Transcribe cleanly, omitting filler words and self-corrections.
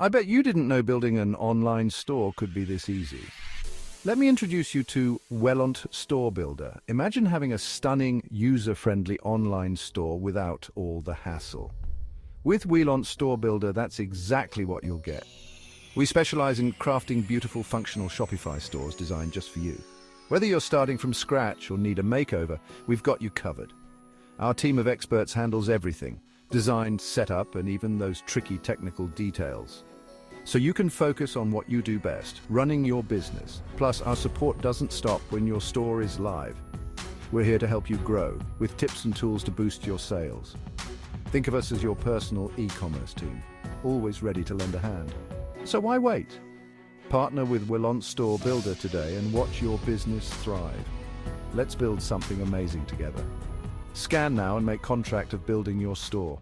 I bet you didn't know building an online store could be this easy. Let me introduce you to Welont Store Builder. Imagine having a stunning, user-friendly online store without all the hassle. With Welont Store Builder, that's exactly what you'll get. We specialize in crafting beautiful, functional Shopify stores designed just for you. Whether you're starting from scratch or need a makeover, we've got you covered. Our team of experts handles everything: design, setup, and even those tricky technical details. So you can focus on what you do best, running your business. Plus, our support doesn't stop when your store is live. We're here to help you grow, with tips and tools to boost your sales. Think of us as your personal e-commerce team, always ready to lend a hand. So why wait? Partner with Welont Store Builder today and watch your business thrive. Let's build something amazing together. Scan now and make contract of building your store.